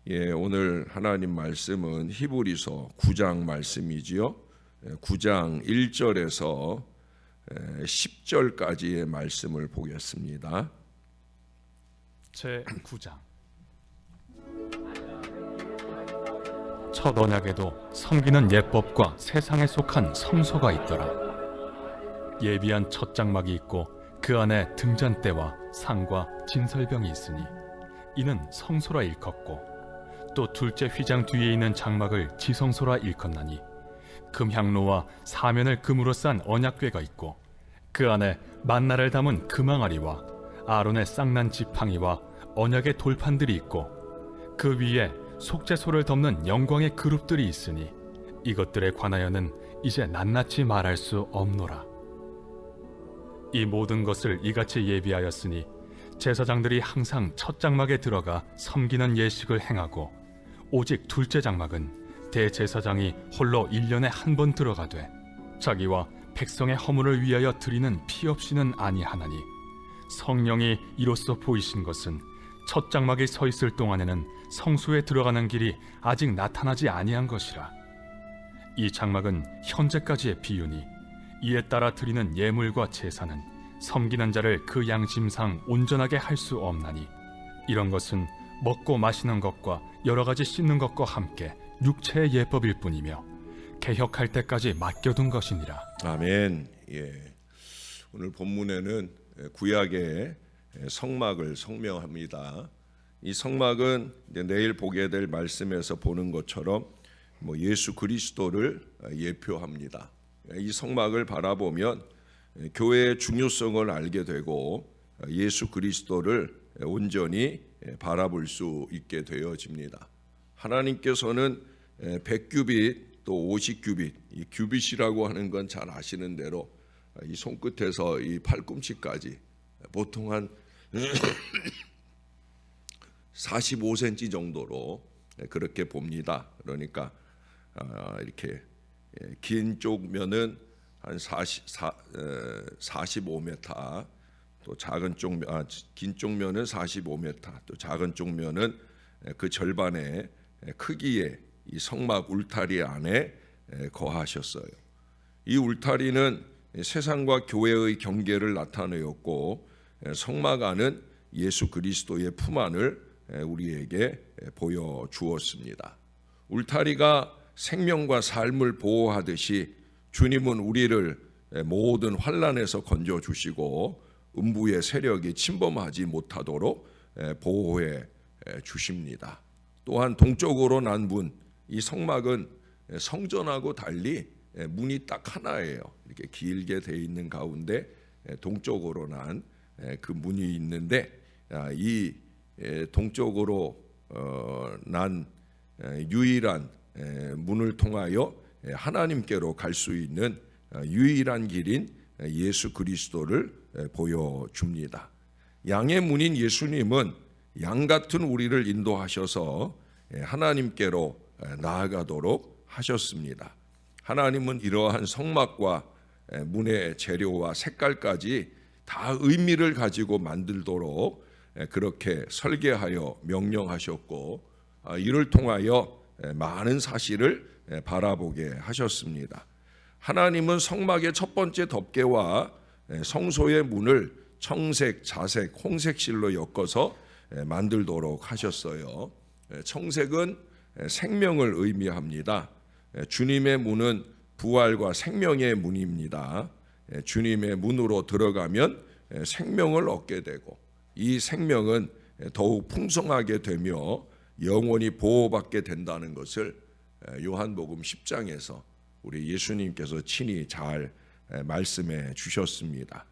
오늘 하나님 말씀은 히브리서 9장 말씀이지요. 9장 1절에서 10절까지의 말씀을 보겠습니다. 제 9장. 첫 언약에도 섬기는 예법과 세상에 속한 성소가 있더라. 예비한 첫 장막이 있고 그 안에 등잔대와 상과 진설병이 있으니 이는 성소라 일컫고, 또 둘째 휘장 뒤에 있는 장막을 지성소라 일컫나니 금향로와 사면을 금으로 싼 언약궤가 있고 그 안에 만나를 담은 금항아리와 아론의 쌍난 지팡이와 언약의 돌판들이 있고 그 위에 속죄소를 덮는 영광의 그룹들이 있으니 이것들에 관하여는 이제 낱낱이 말할 수 없노라. 이 모든 것을 이같이 예비하였으니 제사장들이 항상 첫 장막에 들어가 섬기는 예식을 행하고, 오직 둘째 장막은 대제사장이 홀로 1년에 한 번 들어가되 자기와 백성의 허물을 위하여 드리는 피 없이는 아니하나니, 성령이 이로써 보이신 것은 첫 장막에 서 있을 동안에는 성소에 들어가는 길이 아직 나타나지 아니한 것이라. 이 장막은 현재까지의 비유니 이에 따라 드리는 예물과 제사는 섬기는 자를 그 양심상 온전하게 할 수 없나니, 이런 것은 먹고 마시는 것과 여러 가지 씻는 것과 함께 육체의 예법일 뿐이며 개혁할 때까지 맡겨둔 것이니라. 아멘. 오늘 본문에는 구약의 성막을 성명합니다. 이 성막은 내일 보게 될 말씀에서 보는 것처럼 예수 그리스도를 예표합니다. 이 성막을 바라보면 교회의 중요성을 알게 되고 예수 그리스도를 온전히 바라볼 수 있게 되어집니다. 하나님께서는 100규빗 또 50규빗, 이 규빗이라고 하는 건 잘 아시는 대로 이 손끝에서 이 팔꿈치까지 보통 한 45cm 정도로 그렇게 봅니다. 그러니까 이렇게 긴 쪽면은 한 45m, 또 작은 긴 쪽면은 45m, 또 작은 쪽면은 그 절반의 크기의 이 성막 울타리 안에 거하셨어요. 이 울타리는 세상과 교회의 경계를 나타내었고, 성막 안은 예수 그리스도의 품 안을 우리에게 보여주었습니다. 울타리가 생명과 삶을 보호하듯이 주님은 우리를 모든 환난에서 건져주시고 음부의 세력이 침범하지 못하도록 보호해 주십니다. 또한 동쪽으로 난 문, 이 성막은 성전하고 달리 문이 딱 하나예요. 이렇게 길게 돼 있는 가운데 동쪽으로 난 그 문이 있는데, 이 동쪽으로 난 유일한 문을 통하여 하나님께로 갈 수 있는 유일한 길인 예수 그리스도를 보여줍니다. 양의 문인 예수님은 양 같은 우리를 인도하셔서 하나님께로 나아가도록 하셨습니다. 하나님은 이러한 성막과 문의 재료와 색깔까지 다 의미를 가지고 만들도록 그렇게 설계하여 명령하셨고, 이를 통하여 많은 사실을 바라보게 하셨습니다. 하나님은 성막의 첫 번째 덮개와 성소의 문을 청색, 자색, 홍색실로 엮어서 만들도록 하셨어요. 청색은 생명을 의미합니다. 주님의 문은 부활과 생명의 문입니다. 주님의 문으로 들어가면 생명을 얻게 되고, 이 생명은 더욱 풍성하게 되며 영원히 보호받게 된다는 것을 요한복음 10장에서 우리 예수님께서 친히 잘 말씀해 주셨습니다.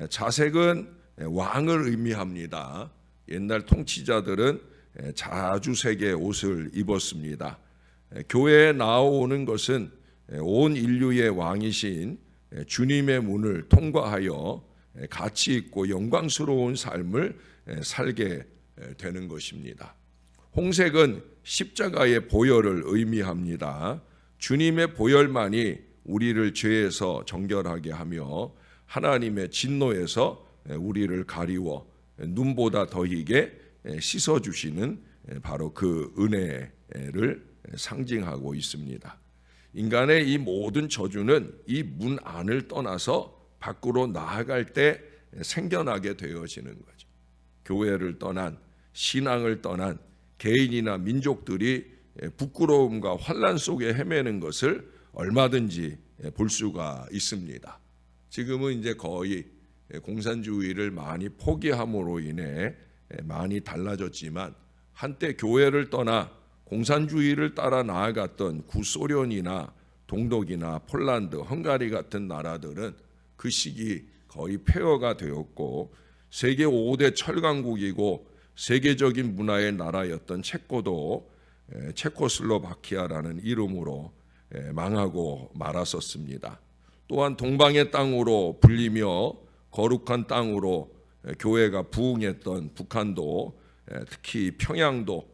자색은 왕을 의미합니다. 옛날 통치자들은 자주색의 옷을 입었습니다. 교회에 나오는 것은 온 인류의 왕이신 주님의 문을 통과하여 가치 있고 영광스러운 삶을 살게 되는 것입니다. 홍색은 십자가의 보혈을 의미합니다. 주님의 보혈만이 우리를 죄에서 정결하게 하며 하나님의 진노에서 우리를 가리워 눈보다 더히게 씻어주시는 바로 그 은혜를 상징하고 있습니다. 인간의 이 모든 저주는 이 문 안을 떠나서 밖으로 나아갈 때 생겨나게 되어지는 거죠. 교회를 떠난, 신앙을 떠난 개인이나 민족들이 부끄러움과 환난 속에 헤매는 것을 얼마든지 볼 수가 있습니다. 지금은 이제 거의 공산주의를 많이 포기함으로 인해 많이 달라졌지만, 한때 교회를 떠나 공산주의를 따라 나아갔던 구소련이나 동독이나 폴란드, 헝가리 같은 나라들은 그 시기 거의 폐허가 되었고, 세계 5대 철강국이고 세계적인 문화의 나라였던 체코도 체코슬로바키아라는 이름으로 망하고 말았었습니다. 또한 동방의 땅으로 불리며 거룩한 땅으로 교회가 부흥했던 북한도, 특히 평양도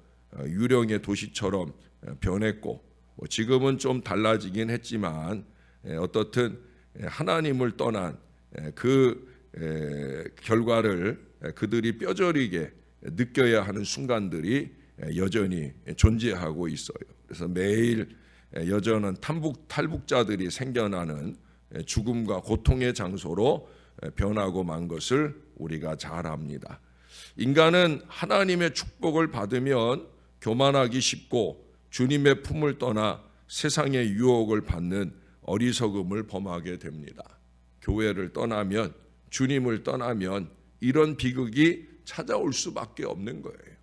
유령의 도시처럼 변했고, 지금은 좀 달라지긴 했지만 어떻든 하나님을 떠난 그 결과를 그들이 뼈저리게 느껴야 하는 순간들이 여전히 존재하고 있어요. 그래서 매일 여전한 탈북자들이 생겨나는 죽음과 고통의 장소로 변하고 만 것을 우리가 잘 압니다. 인간은 하나님의 축복을 받으면 교만하기 쉽고 주님의 품을 떠나 세상의 유혹을 받는 어리석음을 범하게 됩니다. 교회를 떠나면, 주님을 떠나면 이런 비극이 찾아올 수밖에 없는 거예요.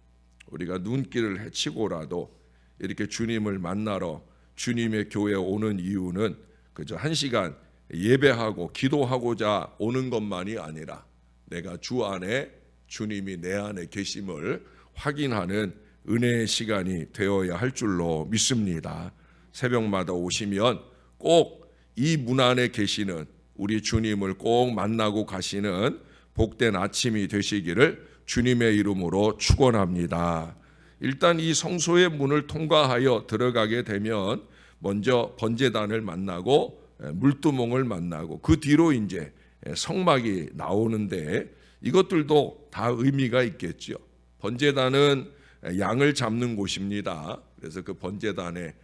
우리가 눈길을 헤치고라도 이렇게 주님을 만나러 주님의 교회에 오는 이유는 그저 한 시간 예배하고 기도하고자 오는 것만이 아니라 내가 주 안에, 주님이 내 안에 계심을 확인하는 은혜의 시간이 되어야 할 줄로 믿습니다. 새벽마다 오시면 꼭 이 문 안에 계시는 우리 주님을 꼭 만나고 가시는 복된 아침이 되시기를 주님의 이름으로 축원합니다. 일단 이 성소의 문을 통과하여 들어가게 되면 먼저 번제단을 만나고 물두멍을 만나고, 그 뒤로 이제 성막이 나오는데 이것들도 다 의미가 있겠죠. 번제단은 양을 잡는 곳입니다. 그래서 그 번제단에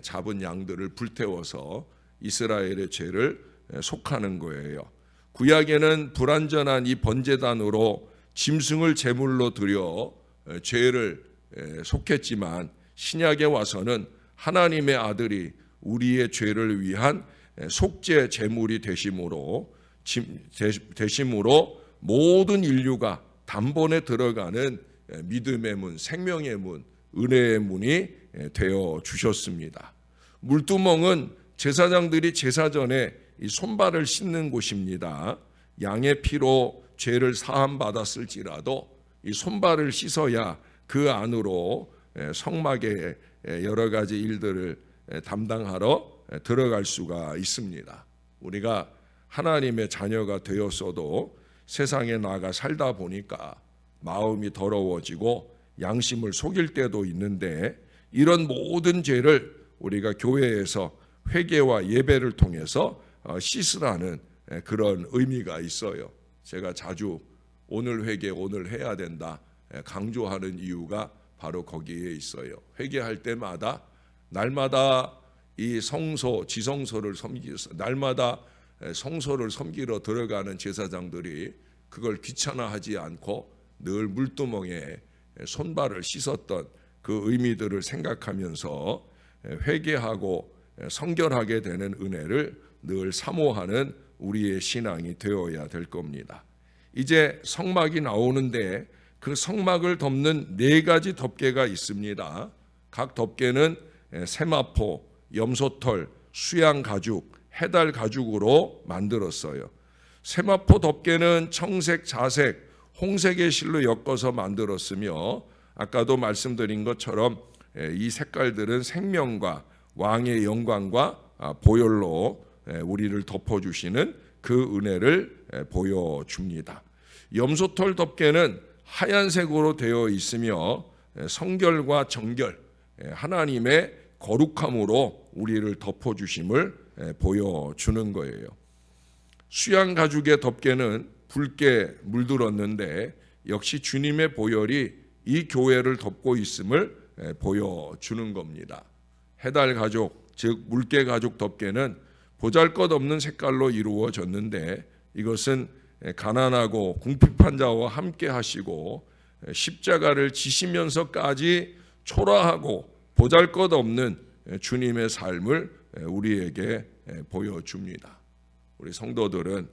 잡은 양들을 불태워서 이스라엘의 죄를 속하는 거예요. 구약에는 불완전한 이 번제단으로 짐승을 제물로 드려 죄를 속했지만, 신약에 와서는 하나님의 아들이 우리의 죄를 위한 속죄 제물이 되심으로 모든 인류가 단번에 들어가는 믿음의 문, 생명의 문, 은혜의 문이 되어 주셨습니다. 물두멍은 제사장들이 제사 전에 이 손발을 씻는 곳입니다. 양의 피로 죄를 사함 받았을지라도 이 손발을 씻어야 그 안으로 성막의 여러 가지 일들을 담당하러 들어갈 수가 있습니다. 우리가 하나님의 자녀가 되었어도 세상에 나가 살다 보니까 마음이 더러워지고 양심을 속일 때도 있는데, 이런 모든 죄를 우리가 교회에서 회개와 예배를 통해서 씻으라는 그런 의미가 있어요. 제가 자주 오늘 회개, 오늘 해야 된다 강조하는 이유가 바로 거기에 있어요. 회개할 때마다 날마다 이 성소, 지성소를 섬기서 날마다 성소를 섬기러 들어가는 제사장들이 그걸 귀찮아하지 않고 늘 물두멍에 손발을 씻었던 그 의미들을 생각하면서 회개하고 성결하게 되는 은혜를 늘 사모하는 우리의 신앙이 되어야 될 겁니다. 이제 성막이 나오는데 그 성막을 덮는 4가지 덮개가 있습니다. 각 덮개는 세마포, 염소털, 수양 가죽, 해달 가죽으로 만들었어요. 세마포 덮개는 청색, 자색, 홍색의 실로 엮어서 만들었으며, 아까도 말씀드린 것처럼 이 색깔들은 생명과 왕의 영광과 보혈로 우리를 덮어주시는 그 은혜를 보여줍니다. 염소털 덮개는 하얀색으로 되어 있으며 성결과 정결, 하나님의 거룩함으로 우리를 덮어주심을 보여주는 거예요. 수양 가죽의 덮개는 붉게 물들었는데 역시 주님의 보혈이 이 교회를 덮고 있음을 보여주는 겁니다. 해달 가죽, 즉 물개 가죽 덮개는 보잘것없는 색깔로 이루어졌는데 이것은 가난하고 궁핍한 자와 함께 하시고 십자가를 지시면서까지 초라하고 보잘것없는 주님의 삶을 우리에게 보여줍니다. 우리 성도들은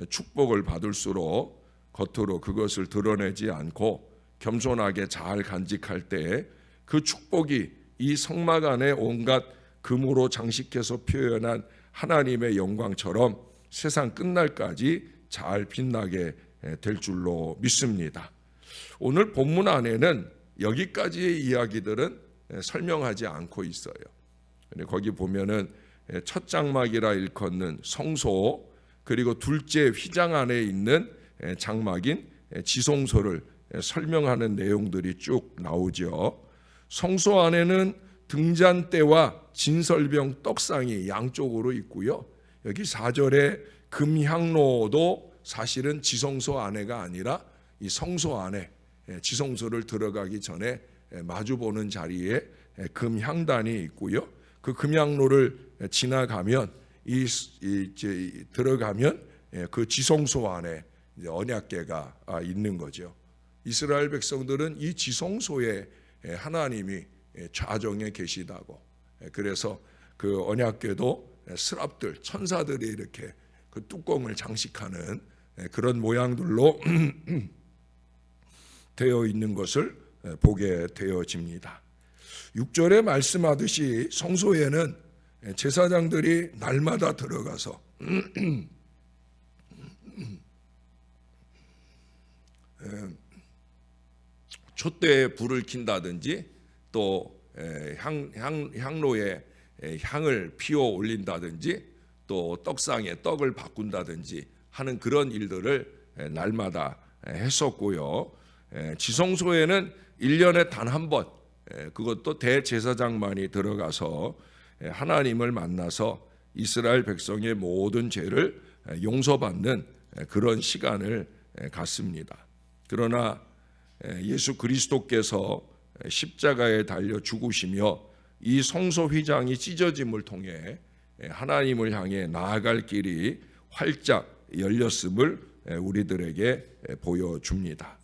축복을 받을수록 겉으로 그것을 드러내지 않고 겸손하게 잘 간직할 때 그 축복이 이 성막 안에 온갖 금으로 장식해서 표현한 하나님의 영광처럼 세상 끝날까지 잘 빛나게 될 줄로 믿습니다. 오늘 본문 안에는 여기까지의 이야기들은 설명하지 않고 있어요. 거기 보면은 첫 장막이라 일컫는 성소, 그리고 둘째 휘장 안에 있는 장막인 지성소를 설명하는 내용들이 쭉 나오죠. 성소 안에는 등잔대와 진설병 떡상이 양쪽으로 있고요. 여기 4절에 금향로도 사실은 지성소 안에가 아니라 이 성소 안에 지성소를 들어가기 전에 마주보는 자리에 금향단이 있고요. 그 금향로를 지나가면 들어가면 그 지성소 안에 언약궤가 있는 거죠. 이스라엘 백성들은 이 지성소에 하나님이 좌정에 계시다고, 그래서 그 언약궤도 스랍들, 천사들이 이렇게 그 뚜껑을 장식하는 그런 모양들로 되어 있는 것을 보게 되어집니다. 6절에 말씀하듯이 성소에는 제사장들이 날마다 들어가서 촛대에 불을 킨다든지 또 향로에 향을 피워 올린다든지 또 떡상에 떡을 바꾼다든지 하는 그런 일들을 날마다 했었고요. 지성소에는 1년에 단 한 번, 그것도 대제사장만이 들어가서 하나님을 만나서 이스라엘 백성의 모든 죄를 용서받는 그런 시간을 갖습니다. 그러나 예수 그리스도께서 십자가에 달려 죽으시며 이 성소 휘장이 찢어짐을 통해 하나님을 향해 나아갈 길이 활짝 열렸음을 우리들에게 보여줍니다.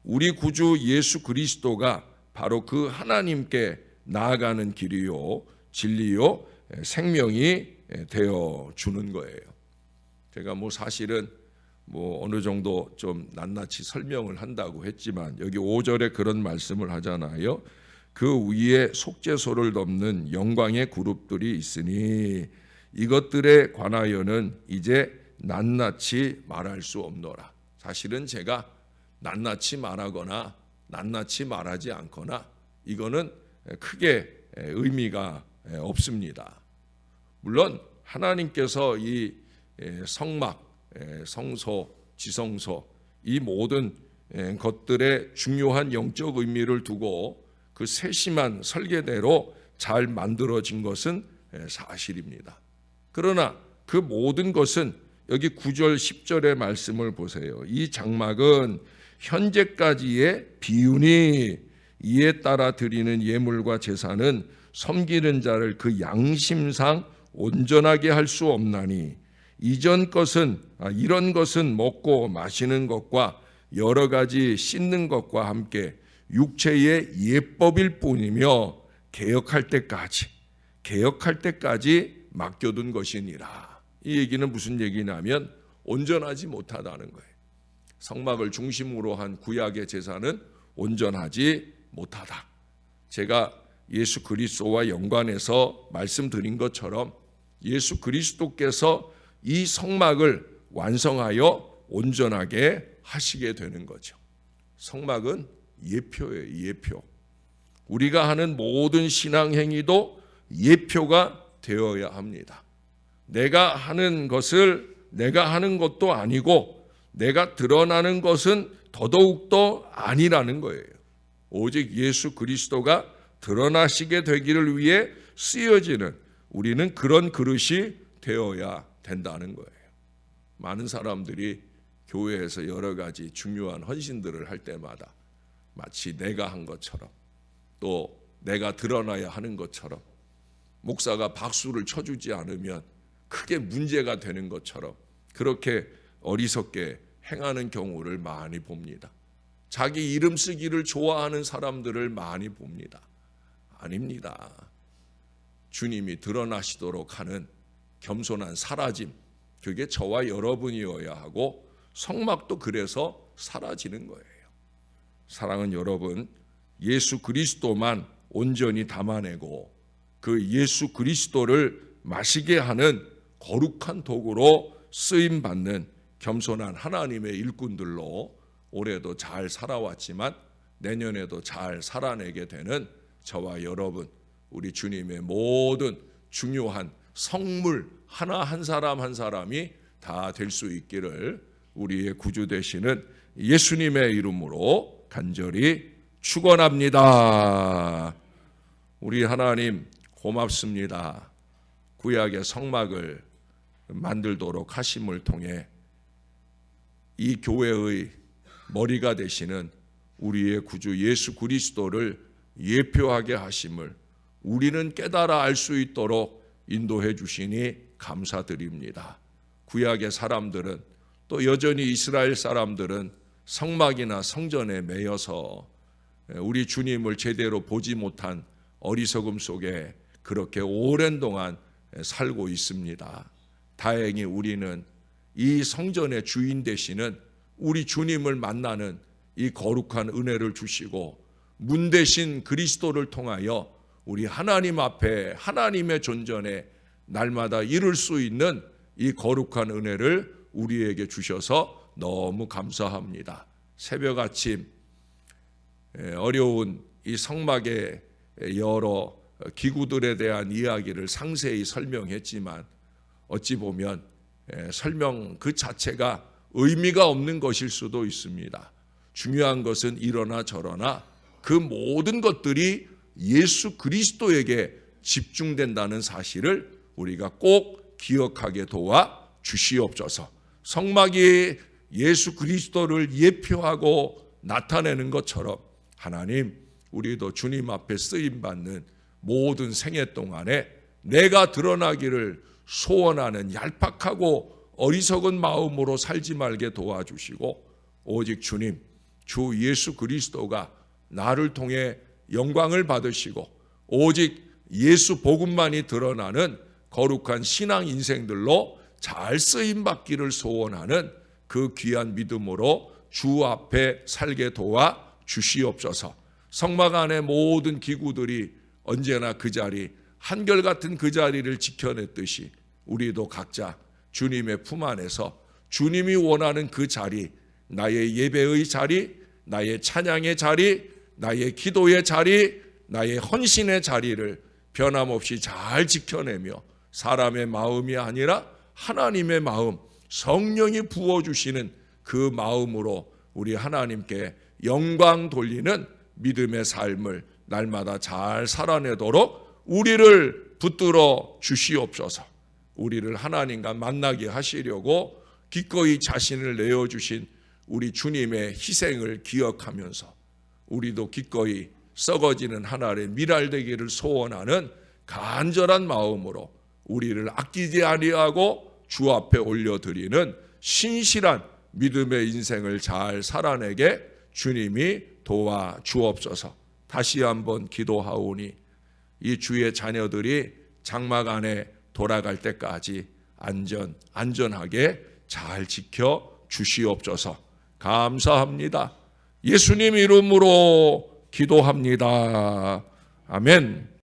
우리 구주 예수 그리스도가 바로 그 하나님께 나아가는 길이요, 진리요, 생명이 되어 주는 거예요. 제가 사실은 어느 정도 좀 낱낱이 설명을 한다고 했지만 여기 5절에 그런 말씀을 하잖아요. 그 위에 속죄소를 덮는 영광의 그룹들이 있으니 이것들에 관하여는 이제 낱낱이 말할 수 없노라. 사실은 제가 낱낱이 말하거나 낱낱이 말하지 않거나 이거는 크게 의미가 없습니다. 물론 하나님께서 이 성막, 성소, 지성소 이 모든 것들의 중요한 영적 의미를 두고 그 세심한 설계대로 잘 만들어진 것은 사실입니다. 그러나 그 모든 것은 여기 9절 10절의 말씀을 보세요. 이 장막은 현재까지의 비유니 이에 따라 드리는 예물과 제사는 섬기는 자를 그 양심상 온전하게 할 수 없나니 이전 것은 이런 것은 먹고 마시는 것과 여러 가지 씻는 것과 함께 육체의 예법일 뿐이며 개혁할 때까지 맡겨둔 것이니라. 이 얘기는 무슨 얘기냐면 온전하지 못하다는 거예요. 성막을 중심으로 한 구약의 제사는 온전하지 못하다. 제가 예수 그리스도와 연관해서 말씀드린 것처럼 예수 그리스도께서 이 성막을 완성하여 온전하게 하시게 되는 거죠. 성막은 예표예요, 예표. 우리가 하는 모든 신앙 행위도 예표가 되어야 합니다. 내가 하는 것도 아니고 내가 드러나는 것은 더더욱더 아니라는 거예요. 오직 예수 그리스도가 드러나시게 되기를 위해 쓰여지는 우리는 그런 그릇이 되어야 된다는 거예요. 많은 사람들이 교회에서 여러 가지 중요한 헌신들을 할 때마다 마치 내가 한 것처럼 또 내가 드러나야 하는 것처럼 목사가 박수를 쳐주지 않으면 크게 문제가 되는 것처럼 그렇게 어리석게 행하는 경우를 많이 봅니다. 자기 이름 쓰기를 좋아하는 사람들을 많이 봅니다. 아닙니다. 주님이 드러나시도록 하는 겸손한 사라짐, 그게 저와 여러분이어야 하고 성막도 그래서 사라지는 거예요. 사랑하는 여러분, 예수 그리스도만 온전히 담아내고 그 예수 그리스도를 마시게 하는 거룩한 도구로 쓰임받는 겸손한 하나님의 일꾼들로 올해도 잘 살아왔지만 내년에도 잘 살아내게 되는 저와 여러분, 우리 주님의 모든 중요한 성물 하나 한 사람 한 사람이 다 될 수 있기를 우리의 구주 되시는 예수님의 이름으로 간절히 축원합니다. 우리 하나님 고맙습니다. 구약의 성막을 만들도록 하심을 통해 이 교회의 머리가 되시는 우리의 구주 예수 그리스도를 예표하게 하심을 우리는 깨달아 알 수 있도록 인도해 주시니 감사드립니다. 구약의 사람들은 또 여전히 이스라엘 사람들은 성막이나 성전에 매여서 우리 주님을 제대로 보지 못한 어리석음 속에 그렇게 오랜 동안 살고 있습니다. 다행히 우리는 이 성전의 주인 되시는 우리 주님을 만나는 이 거룩한 은혜를 주시고 문 대신 그리스도를 통하여 우리 하나님 앞에 하나님의 존전에 날마다 이룰 수 있는 이 거룩한 은혜를 우리에게 주셔서 너무 감사합니다. 새벽 아침 어려운 이 성막의 여러 기구들에 대한 이야기를 상세히 설명했지만 어찌 보면 설명 그 자체가 의미가 없는 것일 수도 있습니다. 중요한 것은 이러나 저러나 그 모든 것들이 예수 그리스도에게 집중된다는 사실을 우리가 꼭 기억하게 도와 주시옵소서. 성막이 예수 그리스도를 예표하고 나타내는 것처럼 하나님, 우리도 주님 앞에 쓰임받는 모든 생애 동안에 내가 드러나기를 소원하는 얄팍하고 어리석은 마음으로 살지 말게 도와주시고 오직 주님, 주 예수 그리스도가 나를 통해 영광을 받으시고 오직 예수 복음만이 드러나는 거룩한 신앙 인생들로 잘 쓰임받기를 소원하는 그 귀한 믿음으로 주 앞에 살게 도와 주시옵소서. 성막 안의 모든 기구들이 언제나 그 자리, 한결같은 그 자리를 지켜냈듯이 우리도 각자 주님의 품 안에서 주님이 원하는 그 자리, 나의 예배의 자리, 나의 찬양의 자리, 나의 기도의 자리, 나의 헌신의 자리를 변함없이 잘 지켜내며 사람의 마음이 아니라 하나님의 마음, 성령이 부어주시는 그 마음으로 우리 하나님께 영광 돌리는 믿음의 삶을 날마다 잘 살아내도록 우리를 붙들어 주시옵소서. 우리를 하나님과 만나게 하시려고 기꺼이 자신을 내어주신 우리 주님의 희생을 기억하면서 우리도 기꺼이 썩어지는 하나님의 밀알되기를 소원하는 간절한 마음으로 우리를 아끼지 아니하고 주 앞에 올려드리는 신실한 믿음의 인생을 잘 살아내게 주님이 도와 주옵소서. 다시 한번 기도하오니 이 주의 자녀들이 장막 안에 돌아갈 때까지 안전하게 잘 지켜 주시옵소서. 감사합니다. 예수님 이름으로 기도합니다. 아멘.